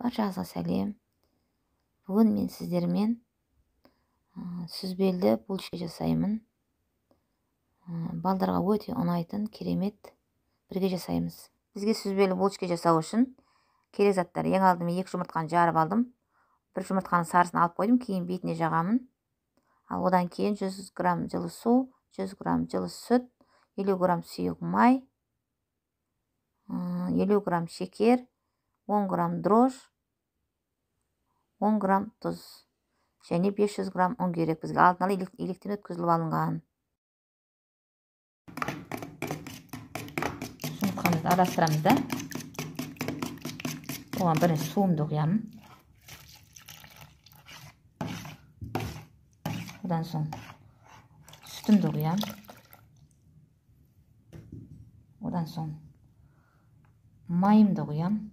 Баршаңызға сәлем. Бүгін мен сіздермен сүзбелді булочка жасаймын. Балдарға өте ұнайтын керемет бірге жасаймыз. Бізге сүзбелі булочка жасау үшін керек заттар: ең алдымен 2 жұмыртқаны жарып алдым. Бір жұмыртқаның сарысын алып қойдым, кейін бетіне жағамын. Ал одан кейін 100 грамм жылы су, 100 грамм жылы сүт, 50 грамм сұйық май, 50 грамм шекер, 10 грамм дрожж, 10 грамм тұз және 500 грамм ұн керек бізге. Алдын ала електен өткізіліп алынған. Жұмыртқамызды араластырамыз да. Оған бірінші суымды құямын. Одан соң сүтімді құямын. Одан соң майымды құямын.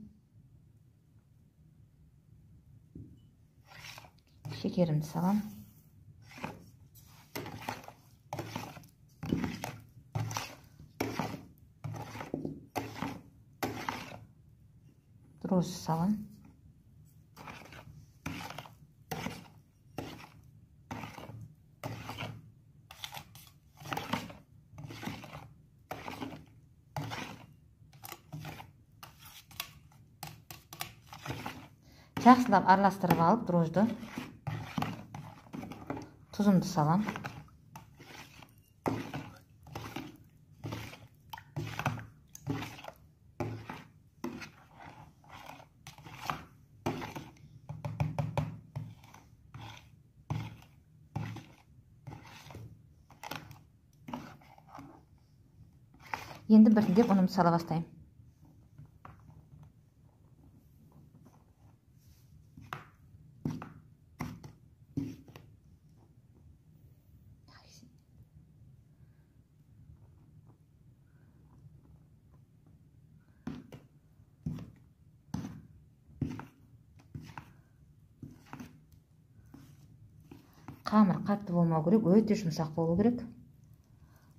Шекерімді салам. Дрожж салам. Жақсылап араластырып алып, дрожжды, тұзымды салам. Енді біртіндеп ұнымды сала бастаймын. Қамыр қатты болмау керек, өте жұмсақ болу керек.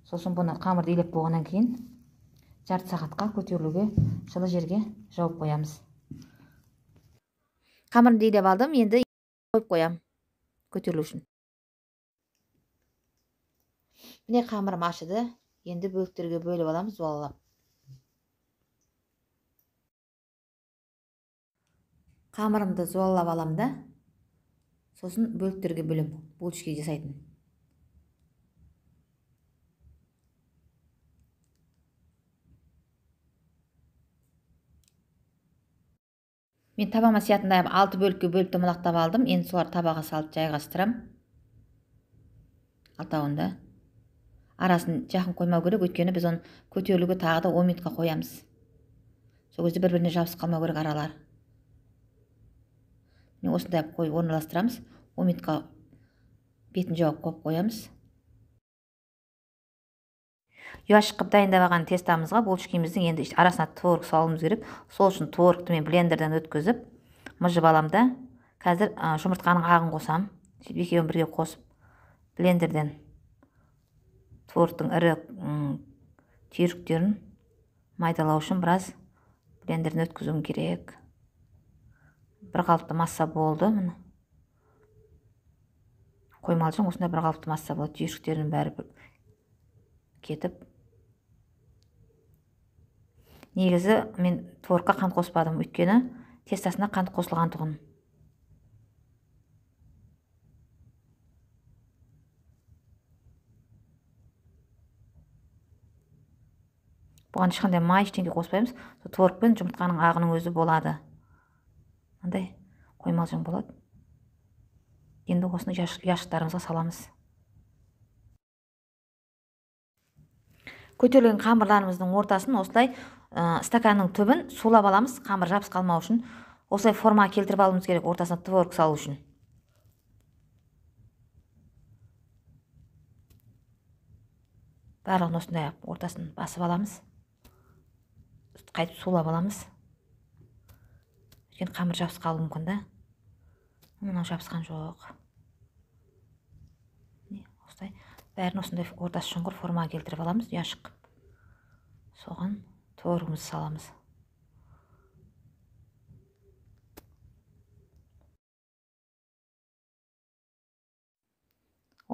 Сосын бұны қамырды илеп болғаннан кейін жарты сағатқа көтерілуге, жылы жерге жауып қоямыз. Қамырды илеп алдым, енді қойып қоям көтерілу үшін. Міне қамырым ашыды. Енді бөліктерге бөліп аламыз, дуалап. Қамырымды дуалап алам да, сосын бөліктерге бөлем, булочка жасайтын. Мен табама сиятындай 6 бөлікке бөліп домалақтап алдым. Енді солар табаға салып жайғастырам. Алтауында. Арасын жақын қоймау керек, өйткені біз оны көтерілуге тағы да 10 минутқа қоямыз. Сол кезде бір-біріне жабысып қалмау керек аралар. Мен осындай орналастырамыз. 10 минутқа бетін жауып қойып қоямыз. Ұяшық қып дайындап алған тестамызға булочкамыздың енді арасына творог салуымыз керек. Сол үшін творогты мен блендерден өткізіп, мыжып алам да. Қазір жұмыртқаның ағын қосам. Екеуін бірге қосып, блендерден творогтың ірі түйіршіктерін майдалау үшін біраз блендерден өткізуім керек. Бір қалыпты масса болды. Қоймалжың осындай бір қалыпты масса болды. Түйіршіктерінің бәрі кетіп. Негізі мен творогқа қант қоспадым, өйткені тестасына қант қосылған тұғын. Бұған ешқандай май ештеңе қоспаймыз. Творог пен жұмыртқаның ағының өзі болады. Мындай қоймалжың болады. Енді осыны ұяшықтарымызға саламыз. Көтерілген қамырларымыздың ортасын осылай стаканның түбін сулап аламыз, қамыр жабыс қалмау үшін. Осылай форма келтіріп алуымыз керек, ортасына творог салу үшін. Барлығын осындай ортасын басып аламыз. Қайтып сулап аламыз. Өйткені қамыр жабыс қалуы мүмкін да. Мынау жабысқан жоқ. Осылай бәрін осындай ортасы шұңғыр форма келтіріп аламыз, ұяшық. Соған творогымызды саламыз.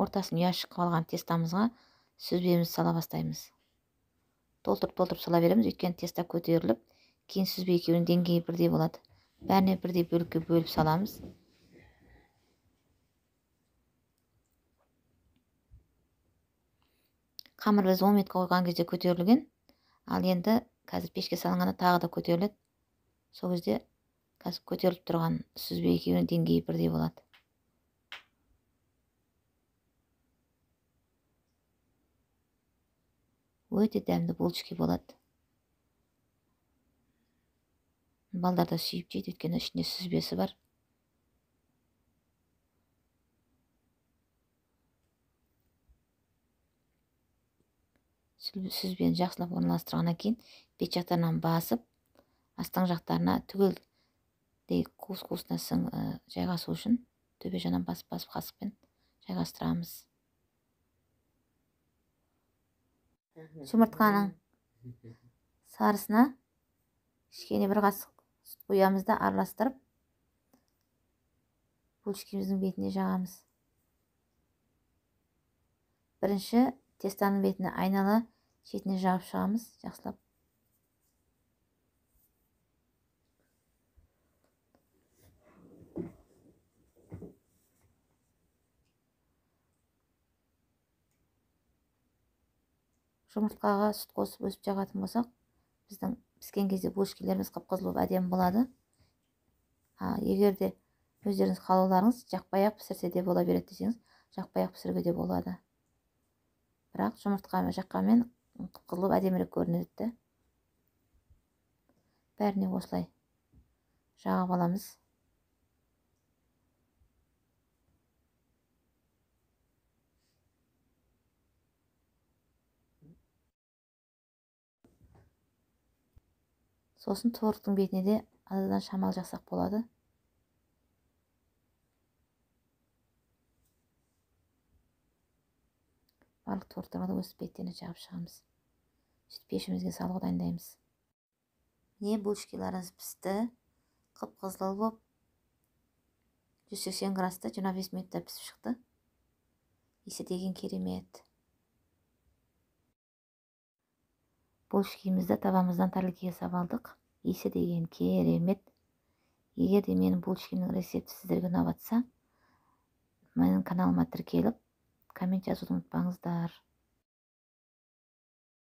ортасын ұяшық қалған тестамызға сүзбемізді сала бастаймыз. Толтырып сала береміз, өйткені теста көтеріліп, кейін сүзбе екеуінің деңгейі бірдей болады. Бәріне бірдей бөлікке бөліп саламыз. Қамыр біз 10 минутқа қойған кезде көтерілген, ал енді қазір пешке салынғанда тағы да көтеріледі. Сол кезде қазір көтеріліп тұрған сүзбе екеуінің деңгейі бірдей болады. Өте дәмді булочки болады. Балдар да сүйіп жейді, өйткені ішінде сүзбесі бар. Сүзбені жақсылап орналастырғаннан кейін бет жақтарынан басып, астың жақтарына түгелдей қуыс-қуысына жайғасу үшін төбе жағынан басып қасықпен жайғастырамыз. Жұмыртқаның сарысына кішкене бір қасық сүт құямыз да араластырып, булочкамыздың бетіне жағамыз. Бірінші тестаның бетіне айнала шетіне жағып шығамыз, жақсылап. Жұмыртқаға сүт қосып өсіп жағатын болсақ, біздің піскен кезде булочкаларымыз қып-қызыл болып әдемі болады. Егер де өздеріңіз қалауларыңыз жақпай-ақ пісірсе де бола береді десеңіз, жақпай-ақ пісіруге де болады. Бірақ жұмыртқа жаққанмен қып-қызыл болып әдемірек көрінеді. Бәріне осылай жағып аламыз. Сосын творогтың бетіне де аздан шамал жақсақ болады. Барлық творогтарға да осы беттеріне жағып шығамыз. Сөйтіп пешімізге салуға дайындаймыз. Міне булочкаларымыз пісті. Қып-қызыл болып 180 градуста 25 минутта пісіп шықты. Иісі деген керемет. Булочкамызды табамыздан тәрлікеге сап алдық. Иісі деген керемет. Егер де менің булочкамның рецепті сіздерге ұнап жатса, менің каналыма тіркеліп, коммент жазуды ұмытпаңыздар.